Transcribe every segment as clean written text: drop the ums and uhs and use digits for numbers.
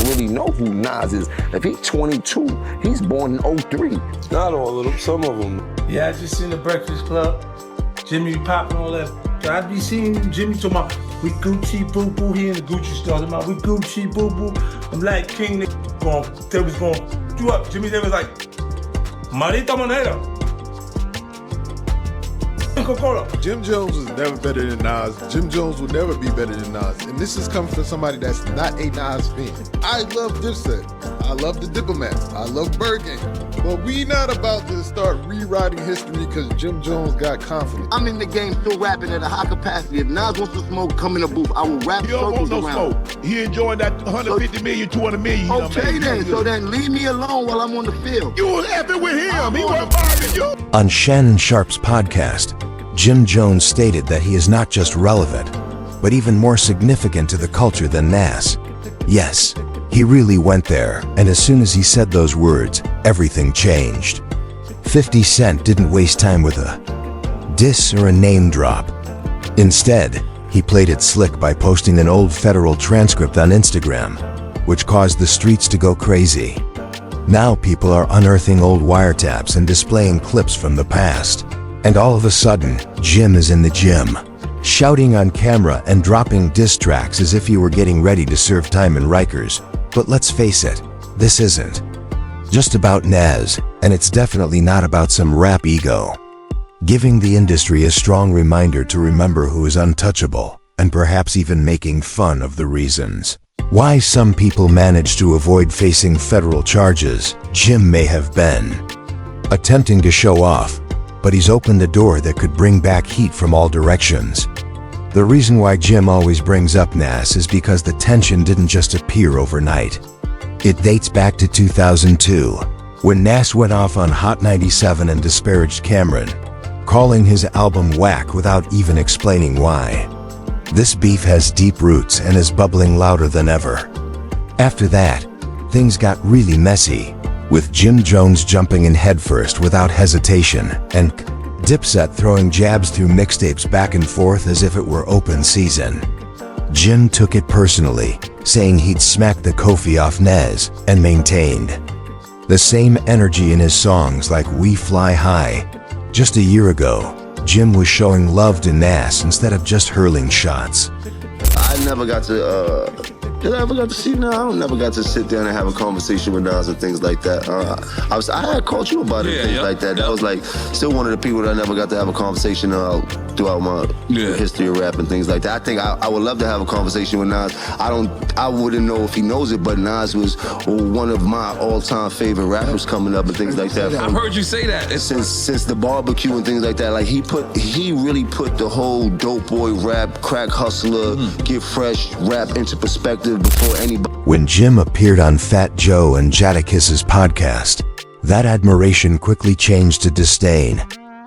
really know who Nas is. If he's 22, he's born in 03. Not all of them, some of them. Yeah, I just seen the Breakfast Club. Jimmy popping all that. I be seeing Jimmy talking about, we Gucci boo boo. He in the Gucci store talking about, we Gucci boo boo. I'm like, King, they was going, you up. Jimmy, they was like, Marita Monero. Coca-Cola. Jim Jones was never better than Nas. Jim Jones will never be better than Nas. And this is coming from somebody that's not a Nas fan. I love Dipset. I love the Diplomats. I love Bergen. But we not about to start rewriting history because Jim Jones got confidence. I'm in the game still rapping at a high capacity. If Nas wants to smoke, come in the booth. I will rap You don't want circles no around. smoke. He enjoying that 150 million, 200 million. Okay then, so then leave me alone while I'm on the field. You was effing with him. He wasn't bothering you. On Shannon Sharpe's podcast, Jim Jones stated that he is not just relevant, but even more significant to the culture than Nas. Yes, he really went there, and as soon as he said those words, everything changed. 50 Cent didn't waste time with a diss or a name drop. Instead, he played it slick by posting an old federal transcript on Instagram, which caused the streets to go crazy. Now people are unearthing old wiretaps and displaying clips from the past. And all of a sudden, Jim is in the gym, shouting on camera and dropping diss tracks as if he were getting ready to serve time in Rikers. But let's face it, this isn't just about Nas, and it's definitely not about some rap ego. Giving the industry a strong reminder to remember who is untouchable, and perhaps even making fun of the reasons why some people manage to avoid facing federal charges. Jim may have been attempting to show off, but he's opened a door that could bring back heat from all directions. The reason why Jim always brings up Nas is because the tension didn't just appear overnight. It dates back to 2002, when Nas went off on Hot 97 and disparaged Cameron, calling his album whack without even explaining why. This beef has deep roots and is bubbling louder than ever. After that, things got really messy, with Jim Jones jumping in headfirst without hesitation, and Dipset throwing jabs through mixtapes back and forth as if it were open season. Jim took it personally, saying he'd smacked the Kofi off Nas, and maintained the same energy in his songs like We Fly High. Just a year ago, Jim was showing love to Nas instead of just hurling shots. I never got to, did I ever got to see Nas? I never got to sit down and have a conversation with Nas and things like that. I had called you about it and things like that. That was like still one of the people that I never got to have a conversation throughout my history of rap and things like that. I think I would love to have a conversation with Nas. I wouldn't know if he knows it, but Nas was one of my all-time favorite rappers coming up and things like that. I've heard you say that. Since the barbecue and things like that. Like he really put the whole dope boy rap, crack hustler, get fresh rap into perspective before anybody. When Jim appeared on Fat Joe and Jadakiss' podcast, that admiration quickly changed to disdain,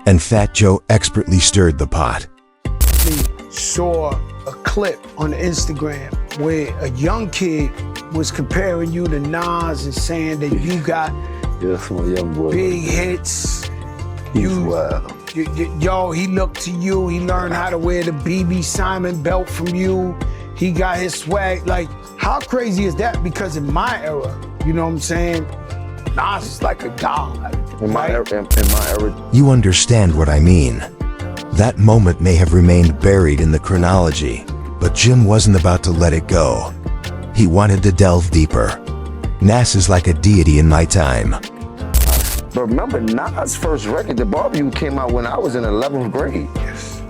and Fat Joe expertly stirred the pot. We saw a clip on Instagram where a young kid was comparing you to Nas and saying that you got that's my young boy. Big hits. He's wild. Yo, he looked to you. He learned how to wear the BB Simon belt from you. He got his swag. Like, how crazy is that? Because in my era, you know what I'm saying? Nas is like a god. In my era. You understand what I mean. That moment may have remained buried in the chronology, but Jim wasn't about to let it go. He wanted to delve deeper. Nas is like a deity in my time. But remember, Nas' first record, The Barbecue, came out when I was in 11th grade. Yes.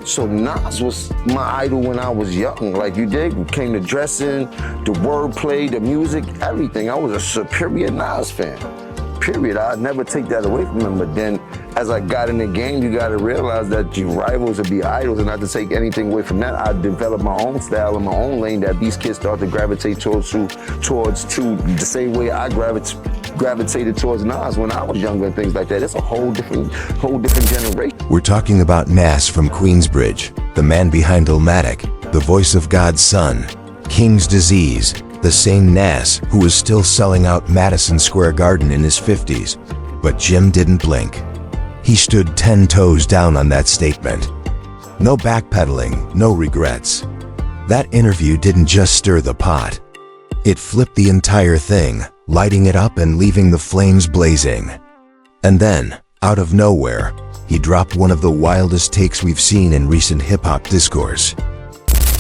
So Nas was my idol when I was young. Like you did, we came to dressing, the wordplay, the music, everything. I was a superior Nas fan. Period. I'd never take that away from him. But then as I got in the game, you gotta realize that your rivals would be idols, and not to take anything away from that, I developed my own style and my own lane that these kids start to gravitate towards the same way I gravitated towards Nas when I was younger and things like that. It's a whole different generation. We're talking about Nas from Queensbridge, the man behind Illmatic, the voice of God's son, King's Disease, the same Nas who was still selling out Madison Square Garden in his 50s. But Jim didn't blink. He stood 10 toes down on that statement. No backpedaling, no regrets. That interview didn't just stir the pot. It flipped the entire thing, lighting it up and leaving the flames blazing. And then, out of nowhere, he dropped one of the wildest takes we've seen in recent hip-hop discourse.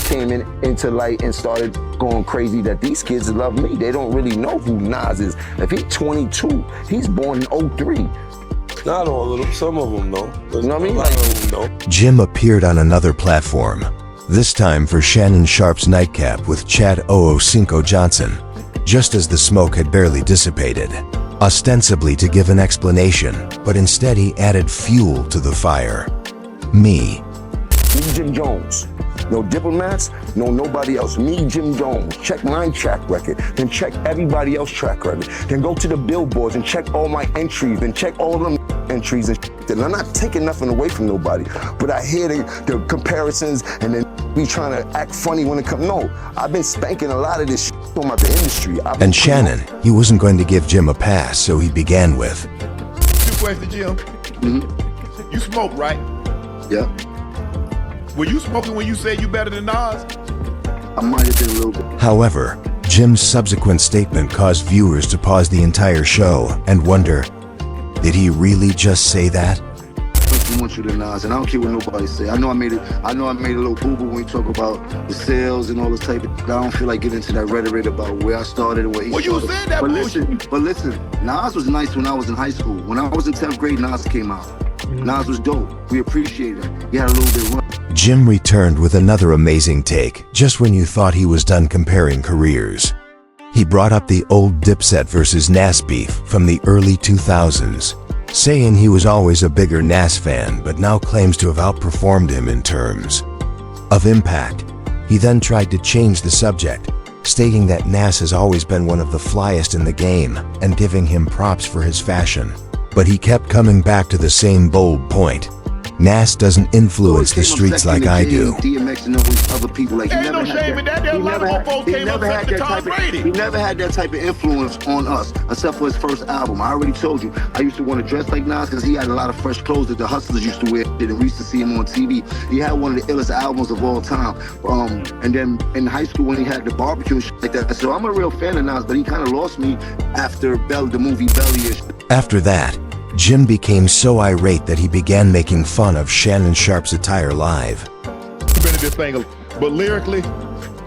Came into light and started going crazy that these kids love me. They don't really know who Nas is. If he's 22, he's born in 03. Not all of them, some of them know. You know what I mean? A lot of them know. Jim appeared on another platform, this time for Shannon Sharpe's Nightcap with Chad Cinco Johnson, just as the smoke had barely dissipated, ostensibly to give an explanation, but instead he added fuel to the fire. Me, Jim Jones. No diplomats, no nobody else. Me, Jim Jones. Check my track record, then check everybody else's track record. Then go to the billboards and check all my entries, then check all them entries and and I'm not taking nothing away from nobody, but I hear the comparisons and then we trying to act funny when it comes. No, I've been spanking a lot of this talking about the industry. And Shannon, he wasn't going to give Jim a pass, so he began with, Two questions, Jim. You smoke, right? Yeah, Were you smoking when you said you better than Nas? I might have been a little bit. However, Jim's subsequent statement caused viewers to pause the entire show and wonder, did he really just say that? I want you to Nas, and I don't care what nobody say. I know I made a little boo-boo when we talk about the sales and all this type of. I don't feel like getting into that rhetoric about where I started and where he Well, you started. said that but listen, Nas was nice when I was in high school. When I was in 10th grade, Nas came out. Nas was dope. We appreciated him. He had a little bit of run. Jim returned with another amazing take, just when you thought he was done comparing careers. He brought up the old Dipset versus Nas beef from the early 2000s, saying he was always a bigger Nas fan but now claims to have outperformed him in terms of impact. He then tried to change the subject, stating that Nas has always been one of the flyest in the game and giving him props for his fashion. But he kept coming back to the same bold point. Nas doesn't influence the streets like I do. DMX and all these other people, like, Ain't no shame in that. There are a lot of more folks came up to Tom Brady. He never had that type of influence on us, except for his first album. I already told you, I used to want to dress like Nas because he had a lot of fresh clothes that the hustlers used to wear, and we used to see him on TV. He had one of the illest albums of all time. And then in high school when he had the barbecue and shit like that. So I'm a real fan of Nas, but he kind of lost me after the movie Belly-ish. After that, Jim became so irate that he began making fun of Shannon Sharpe's attire live. Been in this thing, but lyrically,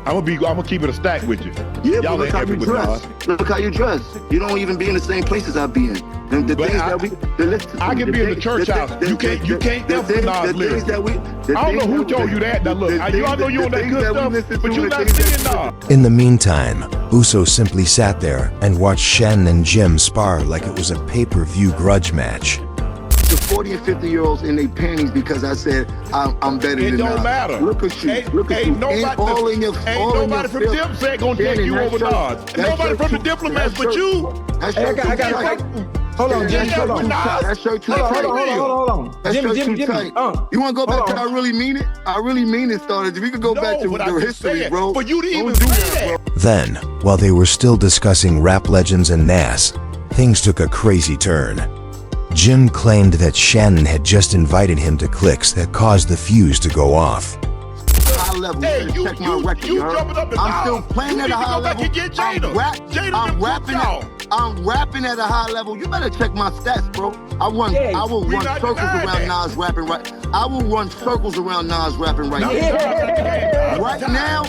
I'm gonna keep it a stack with you. Yeah, Y'all but look ain't how happy you with dress. Nas. Look how you dress. You don't even be in the same places I be in. The But things I- that we, listen, I can be in the church house. You can't emphasize lyrics. I don't know who told you that. Now look, y'all know you on that good stuff, but you're not seeing Nas. In the meantime, Uso simply sat there and watched Shannon and Jim spar like it was a pay-per-view grudge match. The 40 and 50-year-olds in their panties because I said I'm better It than don't Nas. matter. Look at you. Look at you. Ain't nobody from Dipset gonna take you over Nas. Nobody from the Diplomats but you. That Hey, I shirt too got tight. Hold on, Jim. Hold on. That shirt too Hold tight. on. That shirt too tight. You want to go back Hold to on. I really mean it? I really mean it started. We could go back to but I the just history, said, bro. but you didn't Don't even do say that, bro. Then, while they were still discussing rap legends and Nas, things took a crazy turn. Jim claimed that Shannon had just invited him to clicks that caused the fuse to go off. High level. Hey, you check my record. you heard? jumping up and I'm down. still playing You at need a to high go back level. and get Jada. Jada done put y'all. I'm rapping at a high level. You better check my stats, bro. I will we run not circles denying around that. Nas rapping right. I will run circles around Nas rapping right now. Right now,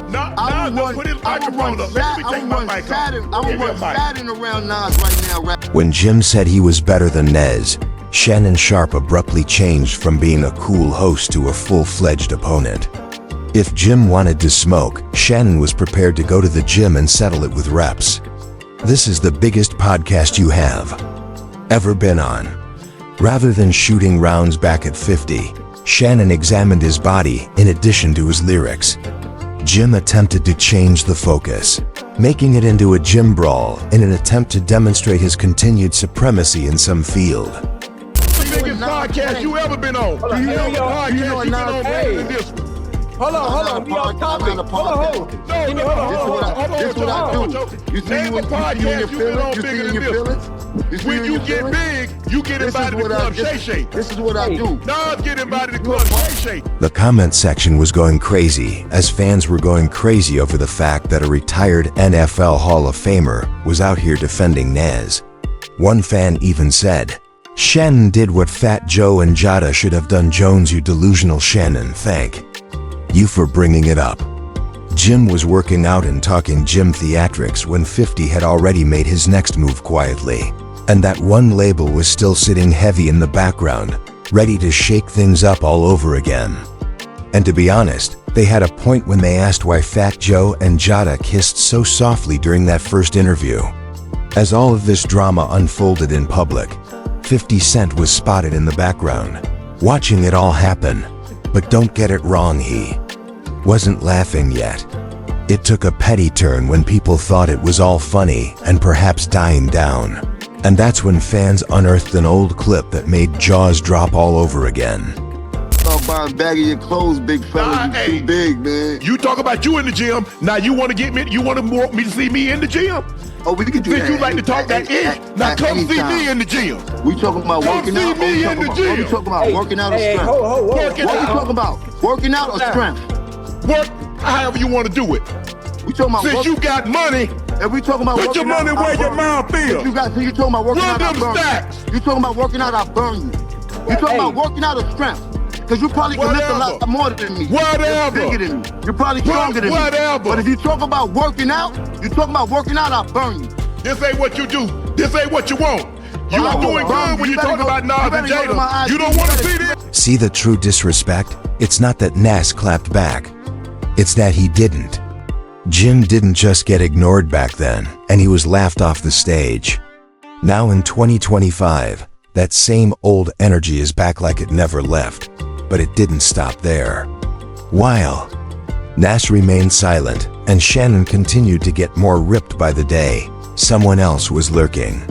I will run Saturn around Nas right now. When Jim said he was better than Nez, Shannon Sharpe abruptly changed from being a cool host to a full-fledged opponent. If Jim wanted to smoke, Shannon was prepared to go to the gym and settle it with reps. This is the biggest podcast you have ever been on. Rather than shooting rounds back at 50, Shannon examined his body in addition to his lyrics. Jim attempted to change the focus, making it into a gym brawl in an attempt to demonstrate his continued supremacy in some field. The biggest podcast you ever been on. You know podcast you been on better than this one. Hold on. We off topic. Hold on. No, This is what I do. You see Name you a podcast in your you been on feelings? You bigger see than in your this. feelings? When you get big, you get invited to Club Shay. This is what I do. Nas get invited to Club Shay. The comment section was going crazy as fans were going crazy over the fact that a retired NFL Hall of Famer was out here defending Nas. One fan even said, "Shannon did what Fat Joe and Jada should have done. Jones, you delusional Shannon, thank you for bringing it up." Jim was working out and talking gym theatrics when 50 had already made his next move quietly, and that one label was still sitting heavy in the background, ready to shake things up all over again. And to be honest, they had a point when they asked why Fat Joe and Jada kissed so softly during that first interview. As all of this drama unfolded in public, 50 Cent was spotted in the background, watching it all happen. But don't get it wrong, he wasn't laughing yet. It took a petty turn when people thought it was all funny and perhaps dying down. And that's when fans unearthed an old clip that made jaws drop all over again. Stop buying a bag of your clothes, big fella. You too big, man. You talk about you in the gym. Now you want to get me? You want me to see me in the gym? Oh, we can do that. Since you like to talk that ish, now come see me in the gym. We talking about working out. Come see me in the gym. We talking about working out or strength? What we talking about? Working out or strength? Work however you want to do it. We talking about since you got money. And we talking about put your money where your mouth feels. You talking about working out, I burn you. You talking about working out, I burn you. You talking about working out or strength? Because you probably can lift a lot more than me. Whatever. You're bigger than me. You're probably stronger than me. But if you talk about working out, I burn you. This ain't what you do. This ain't what you want. You are doing good when you talk about Nas and Jada. You don't want to see this? See the true disrespect? It's not that Nas clapped back. It's that he didn't. Jim didn't just get ignored back then, and he was laughed off the stage. Now in 2025, that same old energy is back like it never left, but it didn't stop there. While Nas remained silent, and Shannon continued to get more ripped by the day, someone else was lurking.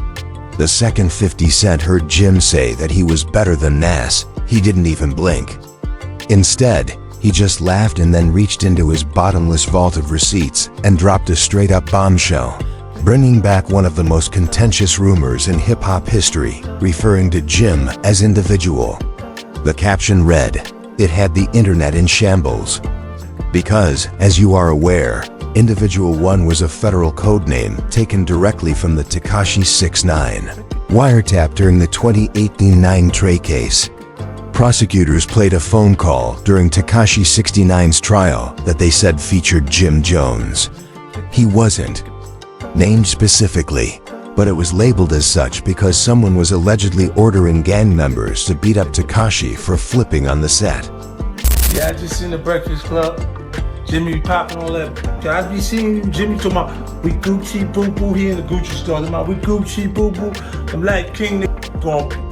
The second 50 Cent heard Jim say that he was better than Nas, he didn't even blink. Instead, he just laughed and then reached into his bottomless vault of receipts and dropped a straight-up bombshell, bringing back one of the most contentious rumors in hip-hop history, referring to Jim as individual. The caption read, "It had the internet in shambles." Because, as you are aware, Individual 1 was a federal code name taken directly from the Tekashi 6ix9ine wiretap during the 2018 9 Trey case. Prosecutors played a phone call during Tekashi 69's trial that they said featured Jim Jones. He wasn't named specifically, but it was labeled as such because someone was allegedly ordering gang members to beat up Tekashi for flipping on the set. Yeah, I just seen the Breakfast Club. Jimmy popping all that. I be seeing Jimmy talking about we Gucci boo boo here in the Gucci store. Talking about we Gucci boo boo. I'm like King they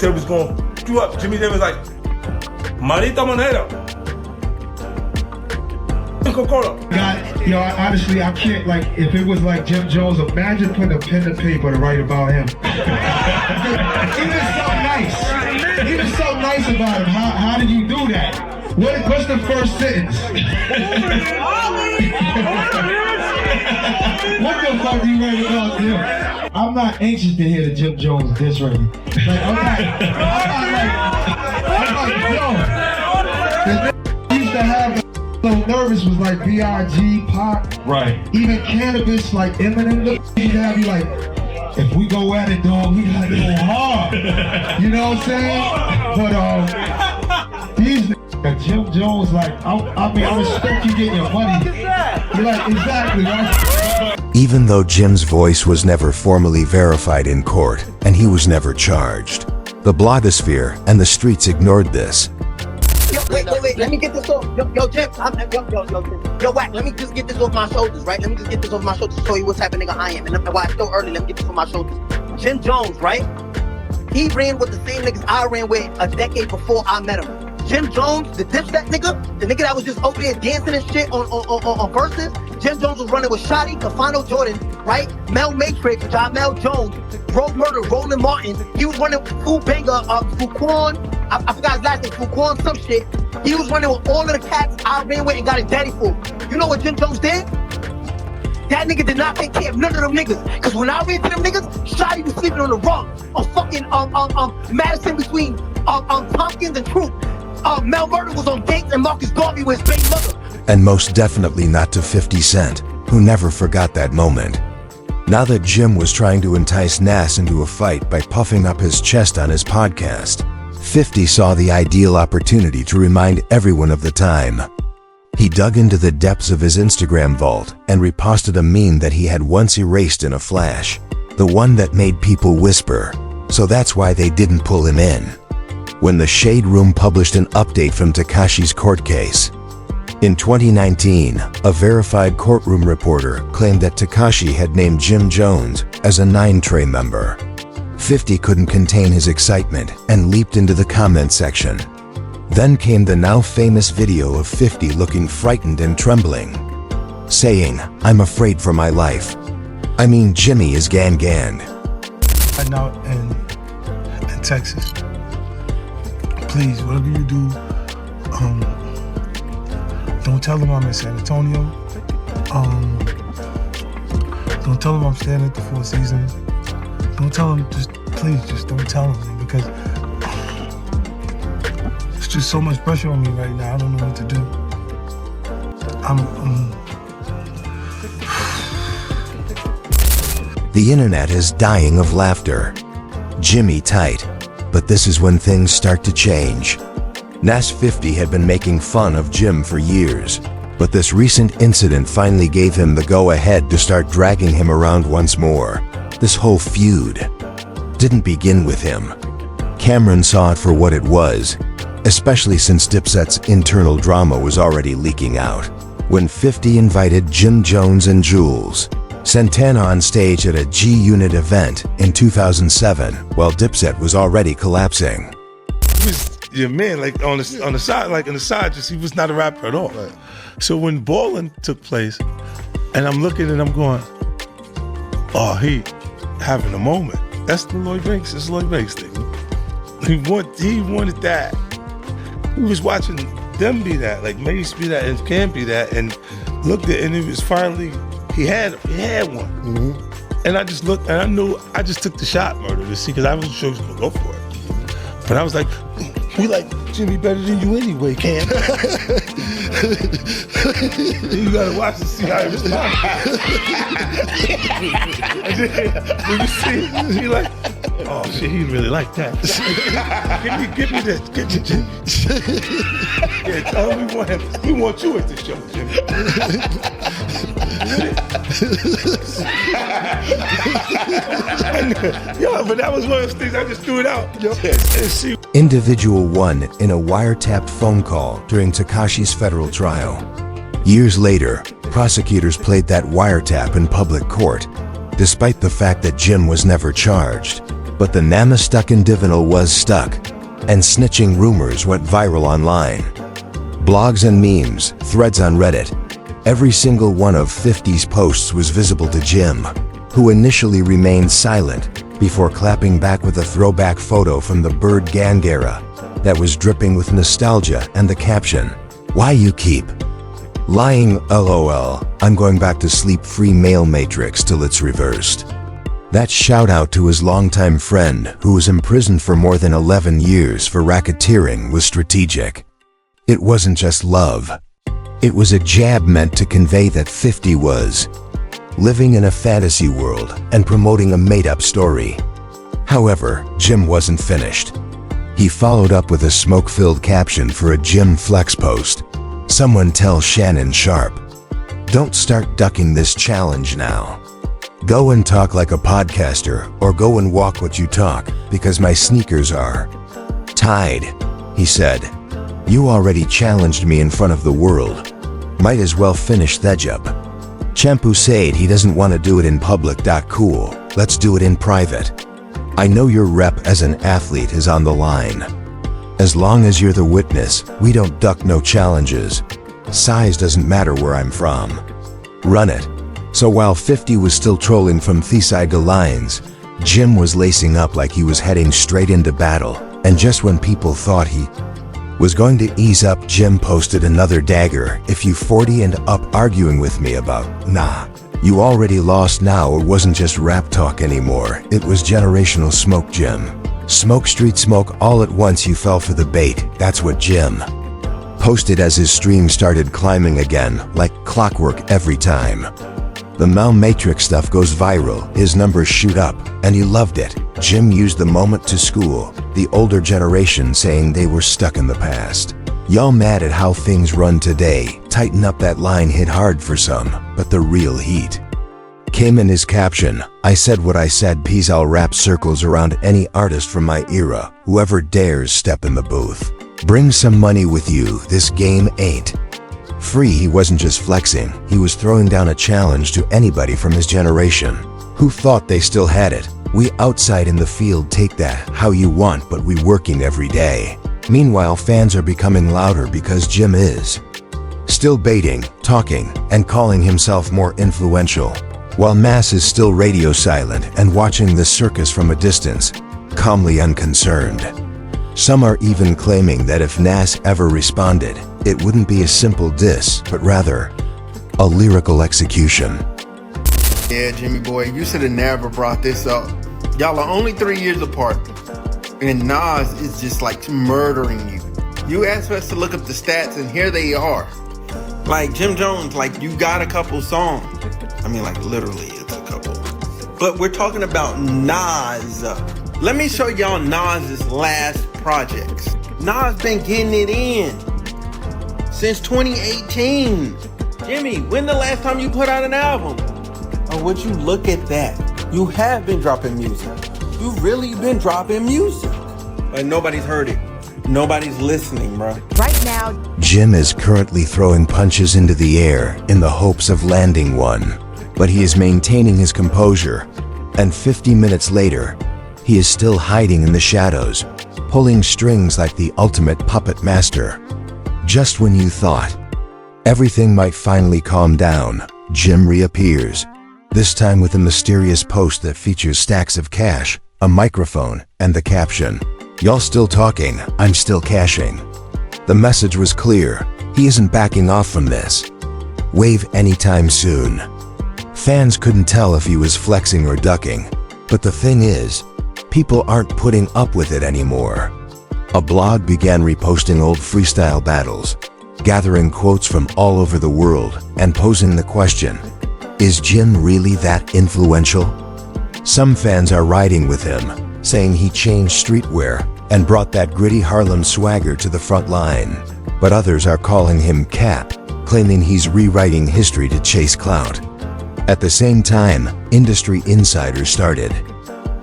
was going do up. Jimmy they was like Marita Monero. Yo, honestly, I can't, like, if it was like Jim Jones, imagine putting a pen to paper to write about him. He was so nice. He was so nice about him. How did you do that? What's the first sentence? What the fuck do you write about him? I'm not anxious to hear the Jim Jones diss record. Like, I'm like, yo. He used to have so nervous was like B.I.G., Pac, right? Even Cannabis, like Eminem, he'd have you like, if we go at it, dog, we gotta go hard. You know what I'm saying? But these Jim Jones, like, I mean, I respect you getting your money. You're like, exactly, right? Even though Jim's voice was never formally verified in court, and he was never charged, the blogosphere and the streets ignored this. Wait, let me get this off. Yo, Jim, yo, Wack, let me just get this off my shoulders, right? Let me just get this off my shoulders to show you what type of nigga I am. And why it's so early, let me get this off my shoulders. Jim Jones, right? He ran with the same niggas I ran with a decade before I met him. Jim Jones, the Dipset nigga, the nigga that was just over there dancing and shit on Versus. Jim Jones was running with Shotty, Cafano Jordan, right? Mel Matrix, John Mel Jones, Road Murder, Roland Martin. He was running with Fuquan, I forgot his last name, Fuquan some shit. He was running with all of the cats I ran with and got his daddy for. You know what Jim Jones did? That nigga did not take care of none of them niggas. Cause when I ran to them niggas, Shotty was sleeping on the rug on fucking Madison between Tompkins and Troop. Mel Murder was on Gates and Marcus Garvey with his baby mother. And most definitely not to 50 Cent, who never forgot that moment. Now that Jim was trying to entice Nas into a fight by puffing up his chest on his podcast, 50 saw the ideal opportunity to remind everyone of the time. He dug into the depths of his Instagram vault and reposted a meme that he had once erased in a flash, the one that made people whisper, so that's why they didn't pull him in. When the Shade Room published an update from Tekashi's court case. In 2019, a verified courtroom reporter claimed that Tekashi had named Jim Jones as a 9 Trey member. 50 couldn't contain his excitement and leaped into the comment section. Then came the now famous video of 50 looking frightened and trembling, saying, "I'm afraid for my life. I mean, Jimmy is ganged." Right now in Texas, please, whatever you do, don't tell them I'm in San Antonio. Don't tell them I'm staying at the Four Seasons. Don't tell them, please don't tell them, because it's just so much pressure on me right now. I don't know what to do. The internet is dying of laughter. Jimmy tight, but this is when things start to change. Nas 50 had been making fun of Jim for years, but this recent incident finally gave him the go-ahead to start dragging him around once more. This whole feud didn't begin with him. Cameron saw it for what it was, especially since Dipset's internal drama was already leaking out. When 50 invited Jim Jones and Jules Santana on stage at a G-Unit event in 2007, while Dipset was already collapsing. He was your man, like on the side, like on the side, just he was not a rapper at all. Right. So when Ballin' took place, and I'm looking and I'm going, oh, he having a moment. That's the Lloyd Banks. It's Lloyd Banks thing. He wanted that. He was watching them be that, like Mace be that, and Cam be that, and looked at, and it was finally he had one. Mm-hmm. And I just looked, and I knew I just took the shot, Murder, to see, because I wasn't sure he was gonna go for it. But I was like, we like Jimmy better than you anyway, Cam. You gotta watch to see how he responds. When you see, he like, oh shit, he really like that. give me this, get your Jimmy. Yeah, tell him we want you at the show, Jimmy. Yo, but that was one of those things, I just threw it out. Individual 1 in a wiretapped phone call during Tekashi's federal trial. Years later, prosecutors played that wiretap in public court, despite the fact that Jim was never charged. But the Namastuck-Individual was stuck, and snitching rumors went viral online. Blogs and memes, threads on Reddit, every single one of 50's posts was visible to Jim, who initially remained silent before clapping back with a throwback photo from the Bird Gang era that was dripping with nostalgia and the caption, "Why you keep lying, LOL, I'm going back to sleep-free male matrix till it's reversed." That shout out to his longtime friend who was imprisoned for more than 11 years for racketeering was strategic. It wasn't just love. It was a jab meant to convey that 50 was living in a fantasy world and promoting a made-up story. However, Jim wasn't finished. He followed up with a smoke-filled caption for a Jim Flex post. Someone tell Shannon Sharpe, "Don't start ducking this challenge now. Go and talk like a podcaster, or go and walk what you talk, because my sneakers are tied," he said. "You already challenged me in front of the world. Might as well finish that job." Champu said he doesn't want to do it in public. Cool, let's do it in private. I know your rep as an athlete is on the line. As long as you're the witness, we don't duck no challenges. Size doesn't matter where I'm from. Run it. So while 50 was still trolling from Theside to Lines, Jim was lacing up like he was heading straight into battle. And just when people thought he was going to ease up, Jim posted another dagger. If you 40 and up arguing with me about, nah, you already lost now. It wasn't just rap talk anymore. It was generational smoke, Jim. Smoke, street smoke, all at once. You fell for the bait. That's what Jim posted as his stream started climbing again, like clockwork every time. The Mel Matrix stuff goes viral, his numbers shoot up, and he loved it. Jim used the moment to school the older generation, saying they were stuck in the past. Y'all mad at how things run today? Tighten up. That line hit hard for some, but the real heat came in his caption. I said what I said. Peace. I'll wrap circles around any artist from my era. Whoever dares step in the booth, bring some money with you. This game ain't free. He wasn't just flexing, he was throwing down a challenge to anybody from his generation who thought they still had it. We outside in the field take that how you want, but we working every day. Meanwhile, fans are becoming louder because Jim is still baiting, talking, and calling himself more influential, while mass is still radio silent and watching the circus from a distance, calmly unconcerned. Some are even claiming that if Nas ever responded, it wouldn't be a simple diss, but rather a lyrical execution. Yeah, Jimmy boy, you should have never brought this up. Y'all are only 3 years apart, and Nas is just like murdering you. You asked us to look up the stats, and here they are. Like Jim Jones, like you got a couple songs. I mean, like literally, it's a couple. But we're talking about Nas. Let me show y'all Nas's last projects. Nas been getting it in since 2018. Jimmy, when the last time you put out an album? Oh, would you look at that? You have been dropping music. You've really been dropping music. But nobody's heard it. Nobody's listening, bro. Right now, Jim is currently throwing punches into the air in the hopes of landing one, but he is maintaining his composure. And 50 minutes later, he is still hiding in the shadows, pulling strings like the ultimate puppet master. Just when you thought everything might finally calm down, Jim reappears, this time with a mysterious post that features stacks of cash, a microphone, and the caption, "Y'all still talking, I'm still cashing." The message was clear, he isn't backing off from this wave anytime soon. Fans couldn't tell if he was flexing or ducking, but the thing is, people aren't putting up with it anymore. A blog began reposting old freestyle battles, gathering quotes from all over the world, and posing the question, is Jim really that influential? Some fans are riding with him, saying he changed streetwear and brought that gritty Harlem swagger to the front line. But others are calling him cap, claiming he's rewriting history to chase clout. At the same time, industry insiders started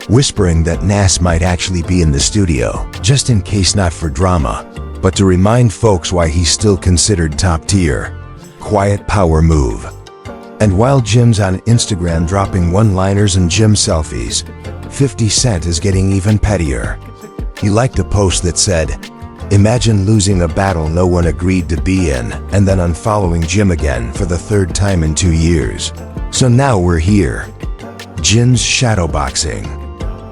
whispering that Nas might actually be in the studio, just in case not for drama, but to remind folks why he's still considered top tier. Quiet power move. And while Jim's on Instagram dropping one-liners and Jim selfies, 50 Cent is getting even pettier. He liked a post that said, "Imagine losing a battle no one agreed to be in, and then unfollowing Jim again for the 3rd time in 2 years. So now we're here." Jim's shadowboxing.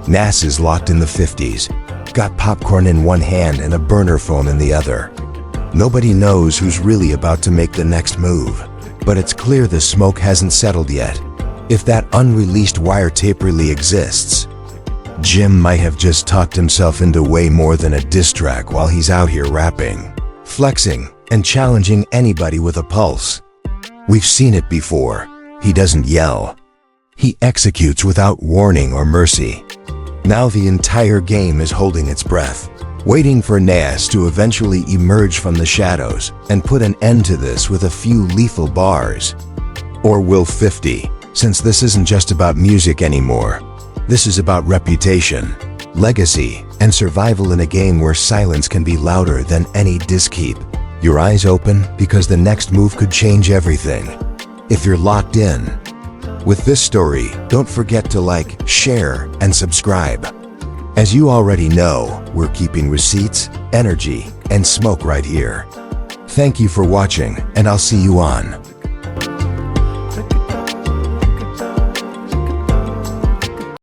Nas is locked in the 50s, got popcorn in one hand and a burner phone in the other. Nobody knows who's really about to make the next move, but it's clear the smoke hasn't settled yet. If that unreleased wiretape really exists, Jim might have just talked himself into way more than a diss track while he's out here rapping, flexing, and challenging anybody with a pulse. We've seen it before. He doesn't yell. He executes without warning or mercy. Now the entire game is holding its breath, waiting for Nas to eventually emerge from the shadows and put an end to this with a few lethal bars. Or will 50, since this isn't just about music anymore. This is about reputation, legacy, and survival in a game where silence can be louder than any diss. Keep your eyes open, because the next move could change everything. If you're locked in with this story, don't forget to like, share, and subscribe. As you already know, we're keeping receipts, energy, and smoke right here. Thank you for watching, and I'll see you on